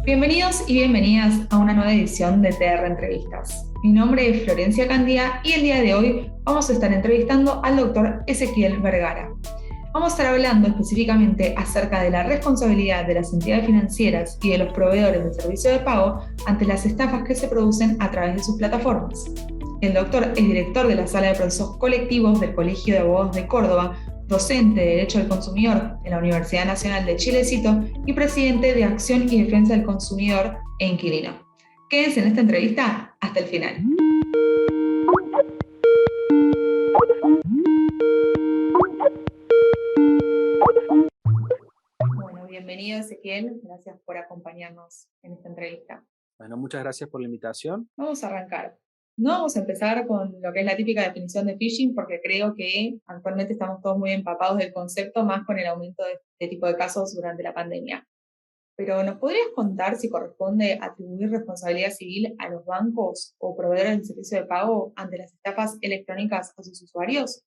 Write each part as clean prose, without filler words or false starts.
Bienvenidos y bienvenidas a una nueva edición de TR Entrevistas. Mi nombre es Florencia Candía y el día de hoy vamos a estar entrevistando al doctor Ezequiel Vergara. Vamos a estar hablando específicamente acerca de la responsabilidad de las entidades financieras y de los proveedores de servicio de pago ante las estafas que se producen a través de sus plataformas. El doctor es director de la Sala de Procesos Colectivos del Colegio de Abogados de Córdoba, docente de Derecho del Consumidor en la Universidad Nacional de Chilecito y presidente de Acción y Defensa del Consumidor e Inquilino. Quédense en esta entrevista hasta el final. Bueno, bienvenido Ezequiel, gracias por acompañarnos en esta entrevista. Bueno, muchas gracias por la invitación. Vamos a arrancar. No vamos a empezar con lo que es la típica definición de phishing, porque creo que actualmente estamos todos muy empapados del concepto, más con el aumento de este tipo de casos durante la pandemia. Pero ¿nos podrías contar si corresponde atribuir responsabilidad civil a los bancos o proveedores de servicio de pago ante las estafas electrónicas a sus usuarios?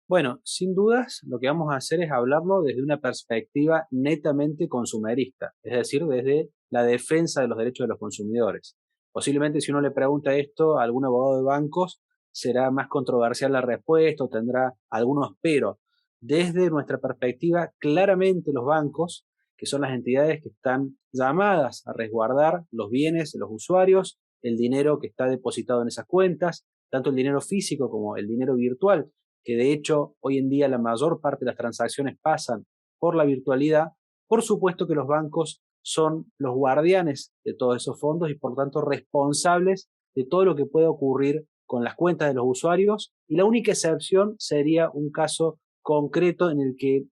Bueno, sin dudas, lo que vamos a hacer es hablarlo desde una perspectiva netamente consumerista, es decir, desde la defensa de los derechos de los consumidores. Posiblemente si uno le pregunta esto a algún abogado de bancos, será más controversial la respuesta o tendrá algunos pero. Desde nuestra perspectiva, claramente los bancos, que son las entidades que están llamadas a resguardar los bienes de los usuarios, el dinero que está depositado en esas cuentas, tanto el dinero físico como el dinero virtual, que de hecho hoy en día la mayor parte de las transacciones pasan por la virtualidad. Por supuesto que los bancos son los guardianes de todos esos fondos y por tanto responsables de todo lo que pueda ocurrir con las cuentas de los usuarios, y la única excepción sería un caso concreto en el que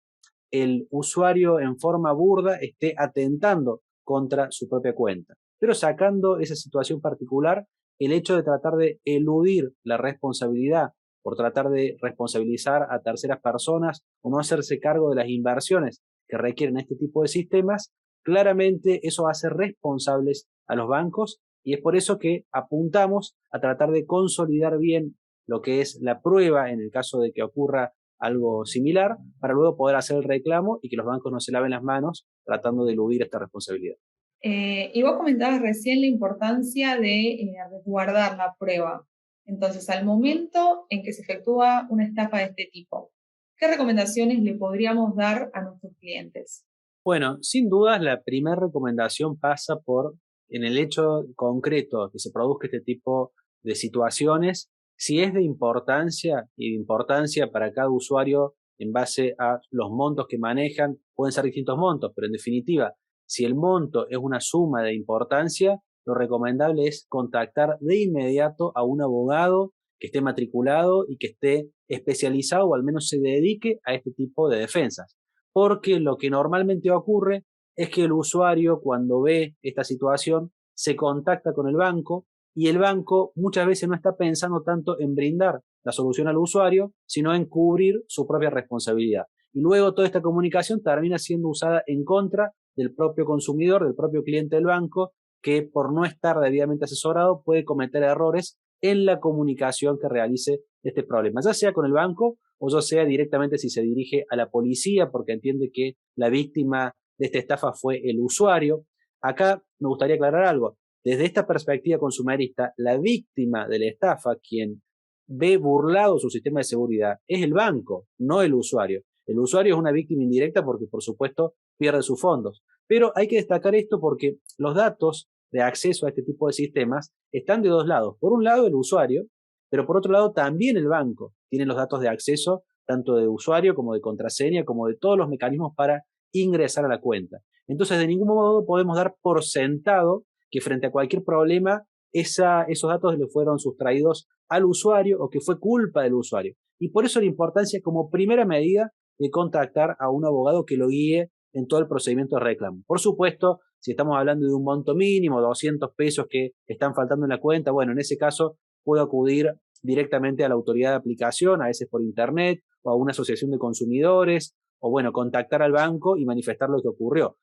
el usuario en forma burda esté atentando contra su propia cuenta. Pero sacando esa situación particular, el hecho de tratar de eludir la responsabilidad por tratar de responsabilizar a terceras personas o no hacerse cargo de las inversiones que requieren este tipo de sistemas, claramente eso hace responsables a los bancos, y es por eso que apuntamos a tratar de consolidar bien lo que es la prueba en el caso de que ocurra algo similar, para luego poder hacer el reclamo y que los bancos no se laven las manos tratando de eludir esta responsabilidad. Y vos comentabas recién la importancia de resguardar la prueba. Entonces, al momento en que se efectúa una estafa de este tipo, ¿qué recomendaciones le podríamos dar a nuestros clientes? Bueno, sin dudas la primera recomendación pasa por, en el hecho concreto que se produzca este tipo de situaciones, si es de importancia y de importancia para cada usuario en base a los montos que manejan, pueden ser distintos montos, pero en definitiva, si el monto es una suma de importancia, lo recomendable es contactar de inmediato a un abogado que esté matriculado y que esté especializado o al menos se dedique a este tipo de defensas. Porque lo que normalmente ocurre es que el usuario, cuando ve esta situación, se contacta con el banco, y el banco muchas veces no está pensando tanto en brindar la solución al usuario, sino en cubrir su propia responsabilidad. Y luego toda esta comunicación termina siendo usada en contra del propio consumidor, del propio cliente del banco, que por no estar debidamente asesorado puede cometer errores en la comunicación que realice este problema, ya sea con el banco o ya sea directamente si se dirige a la policía porque entiende que la víctima de esta estafa fue el usuario. Acá me gustaría aclarar algo. Desde esta perspectiva consumerista, la víctima de la estafa, quien ve burlado su sistema de seguridad, es el banco, no el usuario. El usuario es una víctima indirecta porque, por supuesto, pierde sus fondos. Pero hay que destacar esto porque los datos de acceso a este tipo de sistemas están de dos lados. Por un lado, el usuario, pero por otro lado también el banco tiene los datos de acceso, tanto de usuario como de contraseña, como de todos los mecanismos para ingresar a la cuenta. Entonces, de ningún modo podemos dar por sentado que frente a cualquier problema esos datos le fueron sustraídos al usuario o que fue culpa del usuario. Y por eso la importancia como primera medida de contactar a un abogado que lo guíe en todo el procedimiento de reclamo. Por supuesto, si estamos hablando de un monto mínimo, 200 pesos que están faltando en la cuenta, bueno, en ese caso puedo acudir directamente a la autoridad de aplicación, a veces por internet, o a una asociación de consumidores, o bueno, contactar al banco y manifestar lo que ocurrió.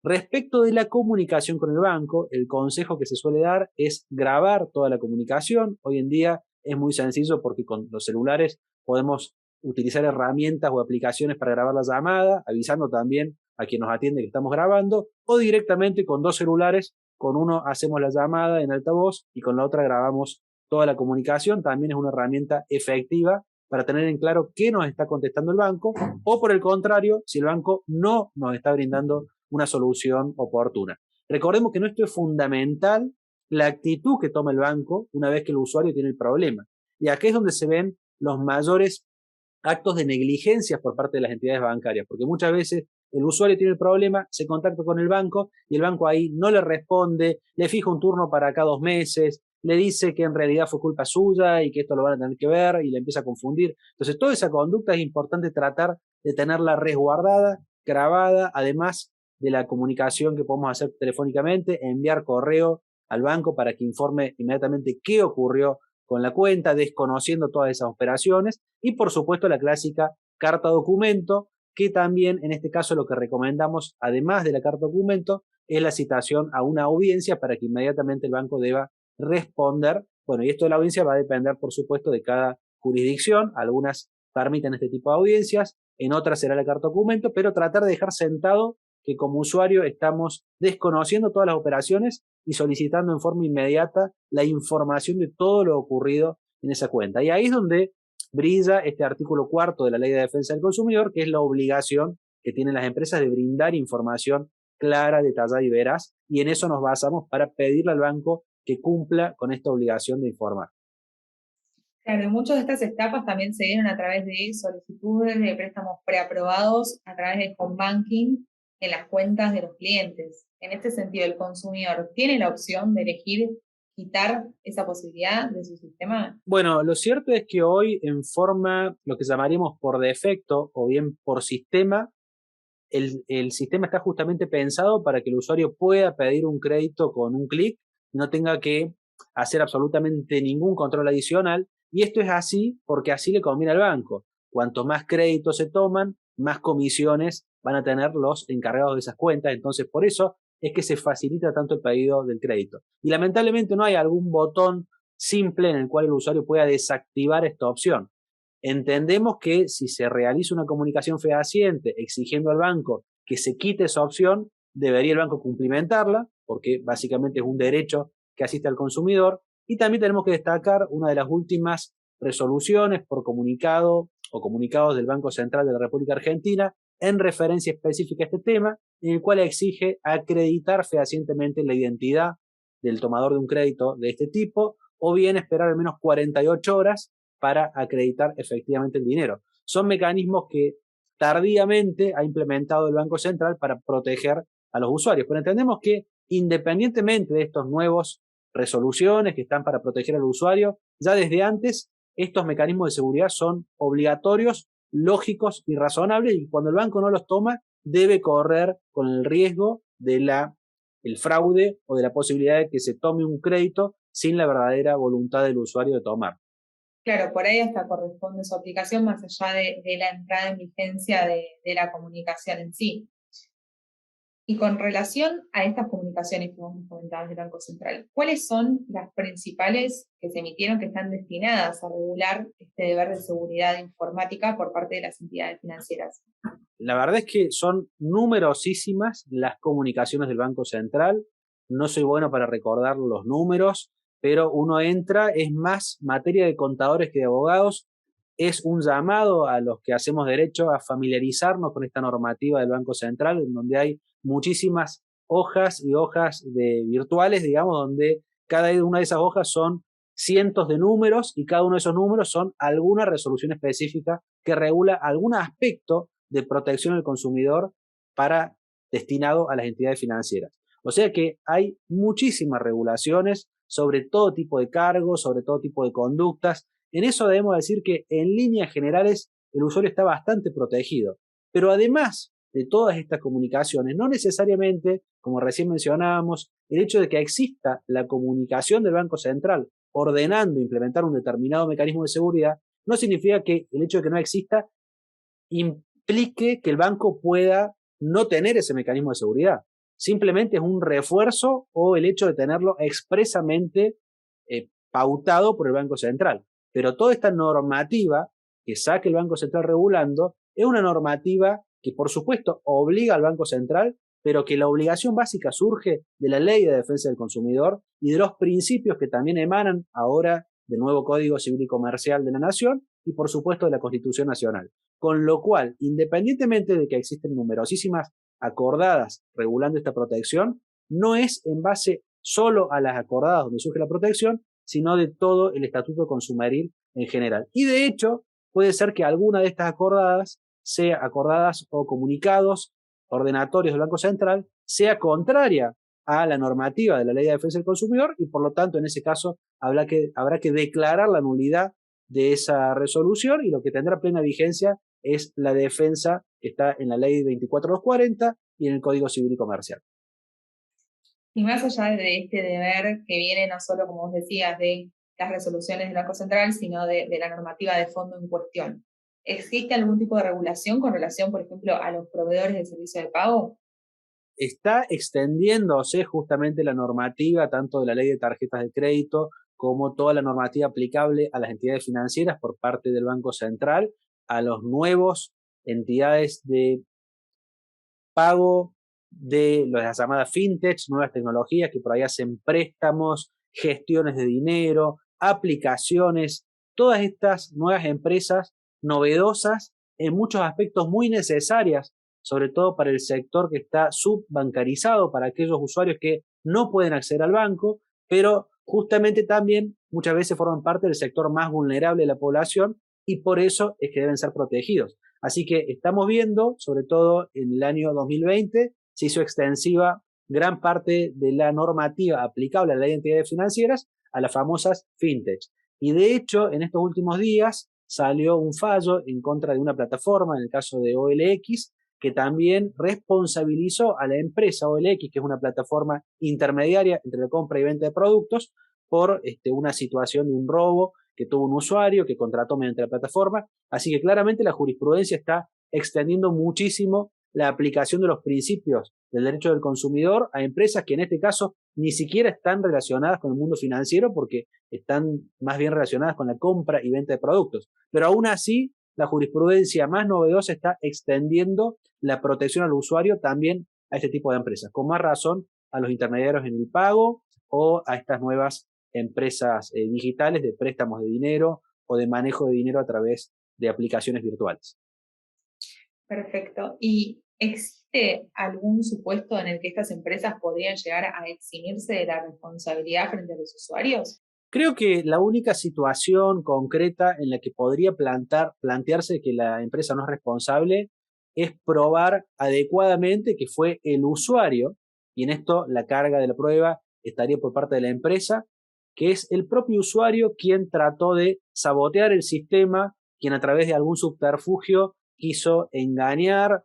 Respecto de la comunicación con el banco, el consejo que se suele dar es grabar toda la comunicación. Hoy en día es muy sencillo porque con los celulares podemos utilizar herramientas o aplicaciones para grabar la llamada, avisando también a quien nos atiende que estamos grabando, o directamente con 2 celulares, con uno hacemos la llamada en altavoz y con la otra grabamos toda la comunicación. También es una herramienta efectiva para tener en claro qué nos está contestando el banco, o por el contrario, si el banco no nos está brindando una solución oportuna. Recordemos que esto es fundamental, la actitud que toma el banco una vez que el usuario tiene el problema. Y aquí es donde se ven los mayores actos de negligencia por parte de las entidades bancarias, porque muchas veces el usuario tiene el problema, se contacta con el banco y el banco ahí no le responde, le fija un turno para cada 2 meses, le dice que en realidad fue culpa suya y que esto lo van a tener que ver y le empieza a confundir. Entonces, toda esa conducta es importante tratar de tenerla resguardada, grabada, además de la comunicación que podemos hacer telefónicamente, enviar correo al banco para que informe inmediatamente qué ocurrió con la cuenta, desconociendo todas esas operaciones, y por supuesto la clásica carta documento, que también en este caso lo que recomendamos, además de la carta documento, es la citación a una audiencia para que inmediatamente el banco deba responder. Bueno, y esto de la audiencia va a depender, por supuesto, de cada jurisdicción. Algunas permiten este tipo de audiencias, en otras será la carta documento, pero tratar de dejar sentado que como usuario estamos desconociendo todas las operaciones y solicitando en forma inmediata la información de todo lo ocurrido en esa cuenta. Y ahí es donde brilla este artículo 4 de la Ley de Defensa del Consumidor, que es la obligación que tienen las empresas de brindar información clara, detallada y veraz, y en eso nos basamos para pedirle al banco que cumpla con esta obligación de informar. Claro, y muchas de estas etapas también se dieron a través de solicitudes de préstamos preaprobados a través de home banking en las cuentas de los clientes. En este sentido, el consumidor tiene la opción de elegir quitar esa posibilidad de su sistema. Bueno, lo cierto es que hoy en forma, lo que llamaríamos por defecto o bien por sistema, el sistema está justamente pensado para que el usuario pueda pedir un crédito con un clic, no tenga que hacer absolutamente ningún control adicional, y esto es así porque así le conviene al banco. Cuanto más créditos se toman, más comisiones van a tener los encargados de esas cuentas, entonces por eso es que se facilita tanto el pedido del crédito. Y lamentablemente no hay algún botón simple en el cual el usuario pueda desactivar esta opción. Entendemos que si se realiza una comunicación fehaciente exigiendo al banco que se quite esa opción, debería el banco cumplimentarla, porque básicamente es un derecho que asiste al consumidor. Y también tenemos que destacar una de las últimas resoluciones por comunicado o comunicados del Banco Central de la República Argentina en referencia específica a este tema, en el cual exige acreditar fehacientemente la identidad del tomador de un crédito de este tipo, o bien esperar al menos 48 horas para acreditar efectivamente el dinero. Son mecanismos que tardíamente ha implementado el Banco Central para proteger a los usuarios, pero entendemos que independientemente de estos nuevos resoluciones que están para proteger al usuario, ya desde antes estos mecanismos de seguridad son obligatorios, lógicos y razonables, y cuando el banco no los toma, debe correr con el riesgo de el fraude o de la posibilidad de que se tome un crédito sin la verdadera voluntad del usuario de tomar. Claro, por ahí hasta corresponde su aplicación más allá de la entrada en vigencia de la comunicación en sí. Y con relación a estas comunicaciones que vos me comentabas del Banco Central, ¿cuáles son las principales que se emitieron que están destinadas a regular este deber de seguridad informática por parte de las entidades financieras? La verdad es que son numerosísimas las comunicaciones del Banco Central. No soy bueno para recordar los números, pero uno entra, es más materia de contadores que de abogados. Es un llamado a los que hacemos derecho a familiarizarnos con esta normativa del Banco Central, en donde hay muchísimas hojas y hojas virtuales, digamos, donde cada una de esas hojas son cientos de números y cada uno de esos números son alguna resolución específica que regula algún aspecto de protección al consumidor destinado a las entidades financieras. O sea que hay muchísimas regulaciones sobre todo tipo de cargos, sobre todo tipo de conductas. En eso debemos decir que en líneas generales el usuario está bastante protegido. Pero además de todas estas comunicaciones, no necesariamente, como recién mencionábamos, el hecho de que exista la comunicación del Banco Central ordenando implementar un determinado mecanismo de seguridad, no significa que el hecho de que no exista implique que el banco pueda no tener ese mecanismo de seguridad. Simplemente es un refuerzo o el hecho de tenerlo expresamente pautado por el Banco Central. Pero toda esta normativa que saque el Banco Central regulando es una normativa que por supuesto obliga al Banco Central, pero que la obligación básica surge de la Ley de Defensa del Consumidor y de los principios que también emanan ahora del nuevo Código Civil y Comercial de la Nación y por supuesto de la Constitución Nacional. Con lo cual, independientemente de que existen numerosísimas acordadas regulando esta protección, no es en base solo a las acordadas donde surge la protección, sino de todo el Estatuto Consumeril en general. Y de hecho, puede ser que alguna de estas acordadas sea acordadas o comunicados ordenatorios del Banco Central sea contraria a la normativa de la Ley de Defensa del Consumidor y por lo tanto en ese caso habrá que declarar la nulidad de esa resolución y lo que tendrá plena vigencia es la defensa que está en la Ley 24240 y en el Código Civil y Comercial. Y más allá de este deber que viene no solo, como vos decías, de las resoluciones del Banco Central, sino de la normativa de fondo en cuestión, ¿existe algún tipo de regulación con relación, por ejemplo, a los proveedores de servicio de pago? Está extendiéndose justamente la normativa tanto de la Ley de Tarjetas de Crédito como toda la normativa aplicable a las entidades financieras por parte del Banco Central, a los nuevos entidades de pago de las llamadas fintech, nuevas tecnologías que por ahí hacen préstamos, gestiones de dinero, aplicaciones, todas estas nuevas empresas novedosas, en muchos aspectos muy necesarias, sobre todo para el sector que está subbancarizado, para aquellos usuarios que no pueden acceder al banco, pero justamente también muchas veces forman parte del sector más vulnerable de la población y por eso es que deben ser protegidos. Así que estamos viendo, sobre todo en el año 2020, se hizo extensiva gran parte de la normativa aplicable a la ley de entidades financieras a las famosas fintech. Y de hecho, en estos últimos días salió un fallo en contra de una plataforma, en el caso de OLX, que también responsabilizó a la empresa OLX, que es una plataforma intermediaria entre la compra y venta de productos, por una situación de un robo que tuvo un usuario que contrató mediante la plataforma. Así que claramente la jurisprudencia está extendiendo muchísimo la aplicación de los principios del derecho del consumidor a empresas que en este caso ni siquiera están relacionadas con el mundo financiero porque están más bien relacionadas con la compra y venta de productos. Pero aún así, la jurisprudencia más novedosa está extendiendo la protección al usuario también a este tipo de empresas, con más razón a los intermediarios en el pago o a estas nuevas empresas digitales de préstamos de dinero o de manejo de dinero a través de aplicaciones virtuales. Perfecto. ¿Y existe algún supuesto en el que estas empresas podrían llegar a eximirse de la responsabilidad frente a los usuarios? Creo que la única situación concreta en la que podría plantearse que la empresa no es responsable es probar adecuadamente que fue el usuario, y en esto la carga de la prueba estaría por parte de la empresa, que es el propio usuario quien trató de sabotear el sistema, quien a través de algún subterfugio quiso engañar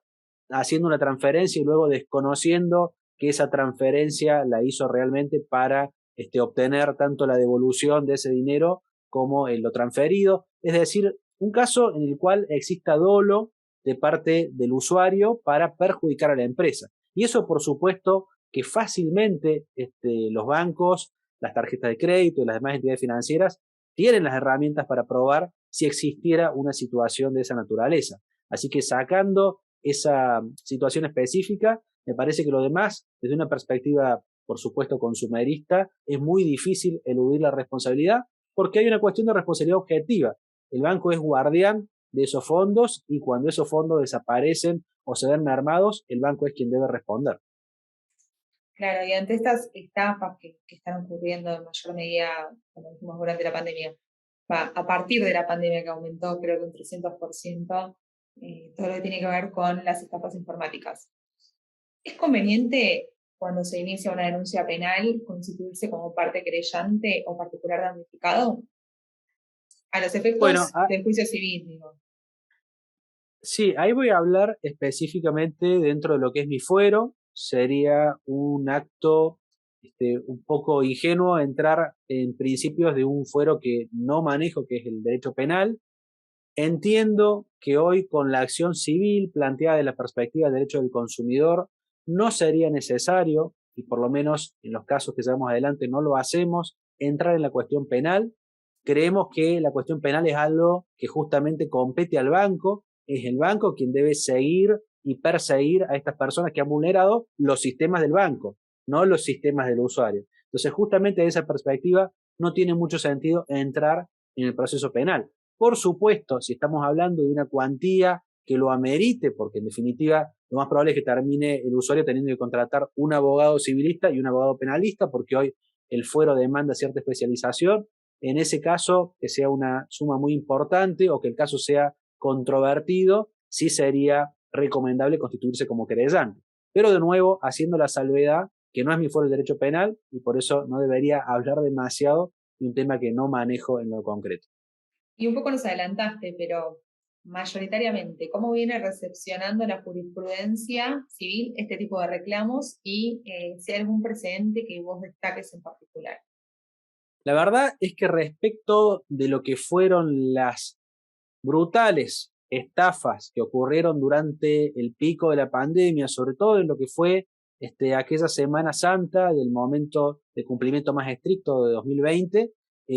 haciendo una transferencia y luego desconociendo que esa transferencia la hizo realmente para obtener tanto la devolución de ese dinero como lo transferido. Es decir, un caso en el cual exista dolo de parte del usuario para perjudicar a la empresa. Y eso, por supuesto, que fácilmente los bancos, las tarjetas de crédito y las demás entidades financieras tienen las herramientas para probar si existiera una situación de esa naturaleza. Así que sacando esa situación específica, me parece que lo demás, desde una perspectiva, por supuesto, consumerista, es muy difícil eludir la responsabilidad porque hay una cuestión de responsabilidad objetiva. El banco es guardián de esos fondos y cuando esos fondos desaparecen o se ven mermados, el banco es quien debe responder. Claro, y ante estas estafas que están ocurriendo en mayor medida, como dijimos, durante la pandemia, a partir de la pandemia que aumentó creo que un 300%, todo lo que tiene que ver con las estafas informáticas. ¿Es conveniente cuando se inicia una denuncia penal constituirse como parte querellante o particular damnificado? A los efectos del juicio civil, digo. Sí, ahí voy a hablar específicamente dentro de lo que es mi fuero. Sería un acto un poco ingenuo entrar en principios de un fuero que no manejo, que es el derecho penal. Entiendo que hoy con la acción civil planteada de la perspectiva del derecho del consumidor no sería necesario, y por lo menos en los casos que llevamos adelante no lo hacemos, entrar en la cuestión penal. Creemos que la cuestión penal es algo que justamente compete al banco, es el banco quien debe seguir y perseguir a estas personas que han vulnerado los sistemas del banco, no los sistemas del usuario. Entonces, justamente de esa perspectiva, no tiene mucho sentido entrar en el proceso penal. Por supuesto, si estamos hablando de una cuantía que lo amerite, porque en definitiva lo más probable es que termine el usuario teniendo que contratar un abogado civilista y un abogado penalista, porque hoy el fuero demanda cierta especialización. En ese caso, que sea una suma muy importante o que el caso sea controvertido, sí sería recomendable constituirse como querellante. Pero de nuevo, haciendo la salvedad que no es mi fuero el derecho penal y por eso no debería hablar demasiado de un tema que no manejo en lo concreto. Y un poco nos adelantaste, pero mayoritariamente, ¿cómo viene recepcionando la jurisprudencia civil este tipo de reclamos y si hay algún precedente que vos destaques en particular? La verdad es que respecto de lo que fueron las brutales estafas que ocurrieron durante el pico de la pandemia, sobre todo en lo que fue aquella Semana Santa del momento de cumplimiento más estricto de 2020,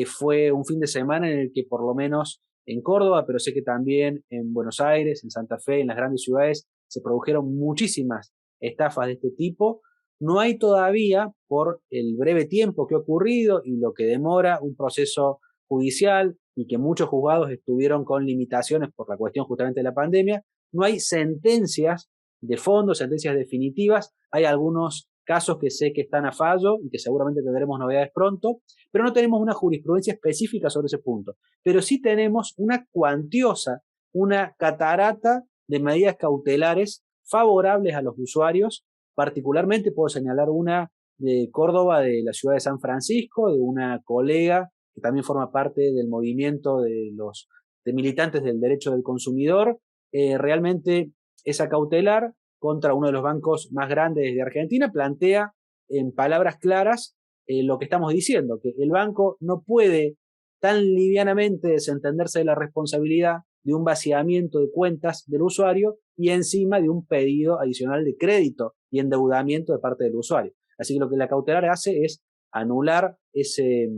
fue un fin de semana en el que por lo menos en Córdoba, pero sé que también en Buenos Aires, en Santa Fe, en las grandes ciudades, se produjeron muchísimas estafas de este tipo. No hay todavía, por el breve tiempo que ha ocurrido y lo que demora un proceso judicial y que muchos juzgados estuvieron con limitaciones por la cuestión justamente de la pandemia, no hay sentencias de fondo, sentencias definitivas. Hay algunos casos que sé que están a fallo y que seguramente tendremos novedades pronto, pero no tenemos una jurisprudencia específica sobre ese punto. Pero sí tenemos una cuantiosa, una catarata de medidas cautelares favorables a los usuarios. Particularmente puedo señalar una de Córdoba, de la ciudad de San Francisco, de una colega que también forma parte del movimiento de militantes del derecho del consumidor. Realmente esa cautelar contra uno de los bancos más grandes de Argentina plantea en palabras claras lo que estamos diciendo, que el banco no puede tan livianamente desentenderse de la responsabilidad de un vaciamiento de cuentas del usuario y encima de un pedido adicional de crédito y endeudamiento de parte del usuario. Así que lo que la cautelar hace es anular ese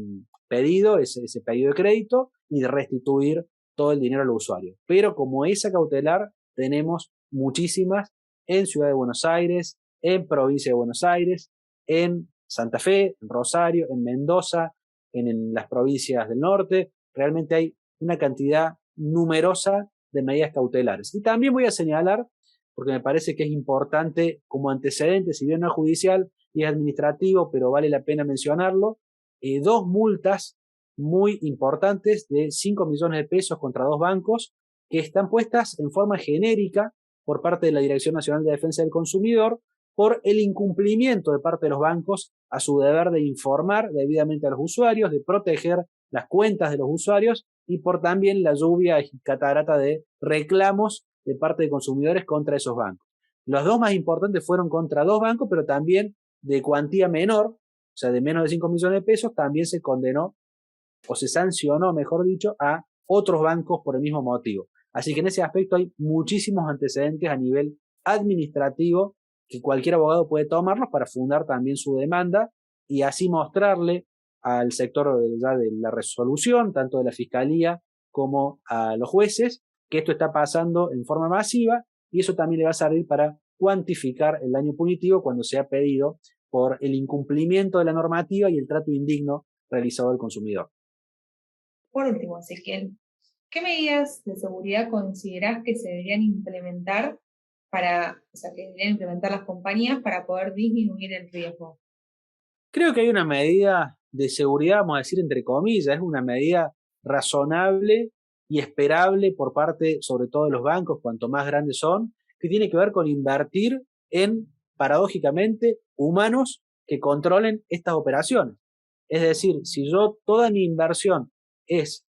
pedido, ese pedido de crédito y de restituir todo el dinero al usuario. Pero como esa cautelar tenemos muchísimas en Ciudad de Buenos Aires, en Provincia de Buenos Aires, en Santa Fe, en Rosario, en Mendoza, en las provincias del norte. Realmente hay una cantidad numerosa de medidas cautelares. Y también voy a señalar, porque me parece que es importante como antecedente, si bien no es judicial y es administrativo, pero vale la pena mencionarlo, dos multas muy importantes de 5 millones de pesos contra dos bancos que están puestas en forma genérica por parte de la Dirección Nacional de Defensa del Consumidor por el incumplimiento de parte de los bancos a su deber de informar debidamente a los usuarios, de proteger las cuentas de los usuarios y por también la lluvia y catarata de reclamos de parte de consumidores contra esos bancos. Los dos más importantes fueron contra dos bancos, pero también de cuantía menor, o sea, de menos de 5 millones de pesos, también se condenó o se sancionó, mejor dicho, a otros bancos por el mismo motivo. Así que en ese aspecto hay muchísimos antecedentes a nivel administrativo que cualquier abogado puede tomarlos para fundar también su demanda y así mostrarle al sector ya de la resolución, tanto de la Fiscalía como a los jueces, que esto está pasando en forma masiva y eso también le va a servir para cuantificar el daño punitivo cuando sea pedido por el incumplimiento de la normativa y el trato indigno realizado al consumidor. Por último, Ezequiel, ¿qué medidas de seguridad considerás que se deberían implementar que deberían implementar las compañías para poder disminuir el riesgo? Creo que hay una medida de seguridad, vamos a decir entre comillas, es una medida razonable y esperable por parte, sobre todo de los bancos, cuanto más grandes son, que tiene que ver con invertir en, paradójicamente, humanos que controlen estas operaciones. Es decir, si yo toda mi inversión es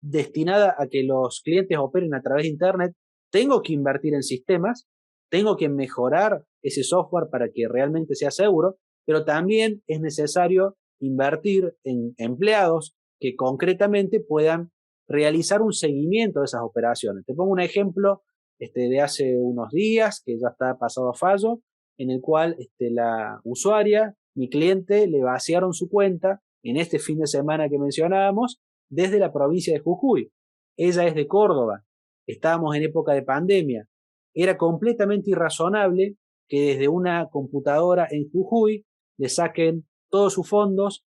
destinada a que los clientes operen a través de Internet, tengo que invertir en sistemas, tengo que mejorar ese software para que realmente sea seguro, pero también es necesario invertir en empleados que concretamente puedan realizar un seguimiento de esas operaciones. Te pongo un ejemplo de hace unos días, que ya está pasado a fallo, en el cual la usuaria, mi cliente, le vaciaron su cuenta en este fin de semana que mencionábamos, desde la provincia de Jujuy. Ella es de Córdoba. Estábamos en época de pandemia. era completamente irrazonable que desde una computadora en Jujuy le saquen todos sus fondos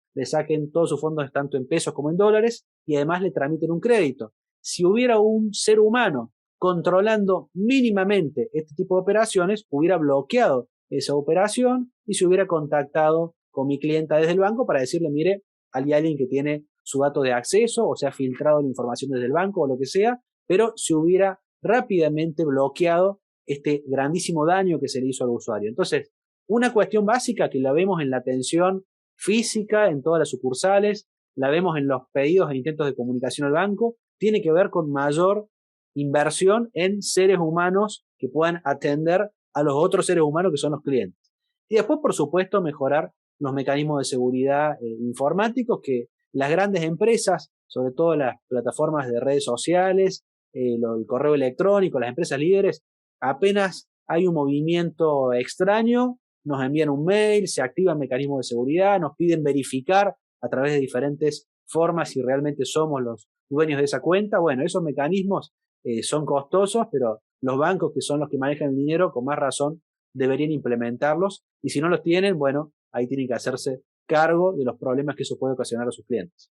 tanto en pesos como en dólares, y además le tramiten un crédito. Si hubiera un ser humano controlando mínimamente este tipo de operaciones, hubiera bloqueado esa operación y se hubiera contactado con mi clienta desde el banco para decirle, mire, hay alguien que tiene su dato de acceso o se ha filtrado la información desde el banco o lo que sea, pero se hubiera rápidamente bloqueado este grandísimo daño que se le hizo al usuario. Entonces, una cuestión básica que la vemos en la atención física, en todas las sucursales, la vemos en los pedidos e intentos de comunicación al banco, tiene que ver con mayor inversión en seres humanos que puedan atender a los otros seres humanos que son los clientes. Y después, por supuesto, mejorar los mecanismos de seguridad informáticos que las grandes empresas, sobre todo las plataformas de redes sociales, el correo electrónico, las empresas líderes, apenas hay un movimiento extraño, nos envían un mail, se activan mecanismos de seguridad, nos piden verificar a través de diferentes formas si realmente somos los dueños de esa cuenta. Bueno, esos mecanismos son costosos, pero los bancos, que son los que manejan el dinero, con más razón deberían implementarlos, y si no los tienen, bueno, ahí tienen que hacerse cargo de los problemas que eso puede ocasionar a sus clientes.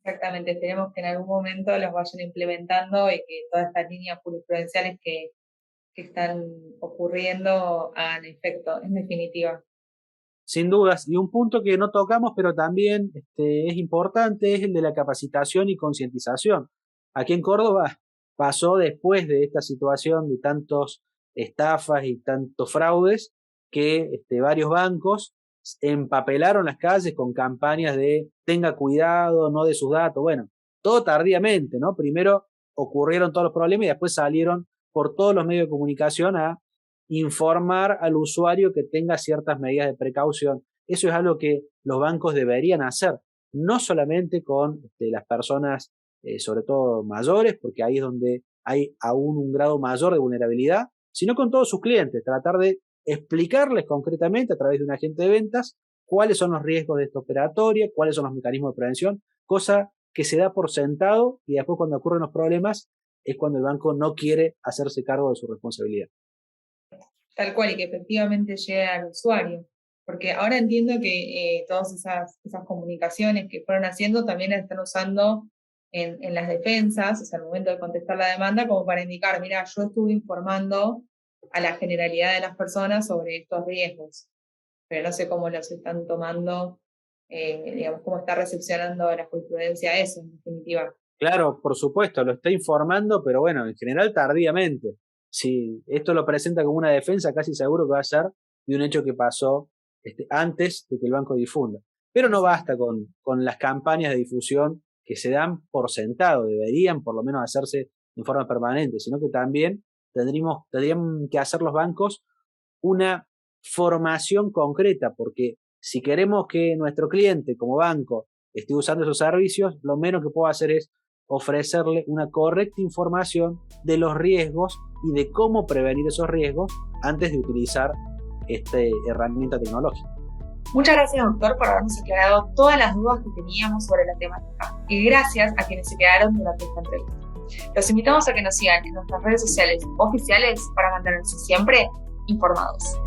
Exactamente, esperemos que en algún momento los vayan implementando y que todas estas líneas jurisprudenciales que están ocurriendo hagan efecto, en definitiva. Sin dudas, y un punto que no tocamos, pero también es importante, es el de la capacitación y concientización. Aquí en Córdoba pasó, después de esta situación de tantos estafas y tantos fraudes, que varios bancos empapelaron las calles con campañas de tenga cuidado, no de sus datos. Bueno, todo tardíamente, ¿no? Primero ocurrieron todos los problemas y después salieron por todos los medios de comunicación a informar al usuario que tenga ciertas medidas de precaución. Eso es algo que los bancos deberían hacer, no solamente con las personas, sobre todo mayores, porque ahí es donde hay aún un grado mayor de vulnerabilidad, sino con todos sus clientes, tratar de explicarles concretamente a través de un agente de ventas cuáles son los riesgos de esta operatoria, cuáles son los mecanismos de prevención, cosa que se da por sentado, y después cuando ocurren los problemas es cuando el banco no quiere hacerse cargo de su responsabilidad. Tal cual, y que efectivamente llegue al usuario. Porque ahora entiendo que todas esas comunicaciones que fueron haciendo también las están usando en las defensas, o sea, al momento de contestar la demanda, como para indicar, mira, yo estuve informando a la generalidad de las personas sobre estos riesgos, pero no sé cómo los están tomando, digamos, cómo está recepcionando la jurisprudencia eso, en definitiva. Claro, por supuesto, lo está informando, pero bueno, en general tardíamente. Si esto lo presenta como una defensa, casi seguro que va a ser de un hecho que pasó antes de que el banco difunda. Pero no basta con las campañas de difusión que se dan por sentado, deberían por lo menos hacerse en forma permanente, sino que también tendrían que hacer los bancos una formación concreta, porque si queremos que nuestro cliente como banco esté usando esos servicios, lo menos que puedo hacer es ofrecerle una correcta información de los riesgos y de cómo prevenir esos riesgos antes de utilizar esta herramienta tecnológica. Muchas gracias, doctor, por habernos aclarado todas las dudas que teníamos sobre la temática. Y gracias a quienes se quedaron durante esta entrevista. Los invitamos a que nos sigan en nuestras redes sociales oficiales para mantenerse siempre informados.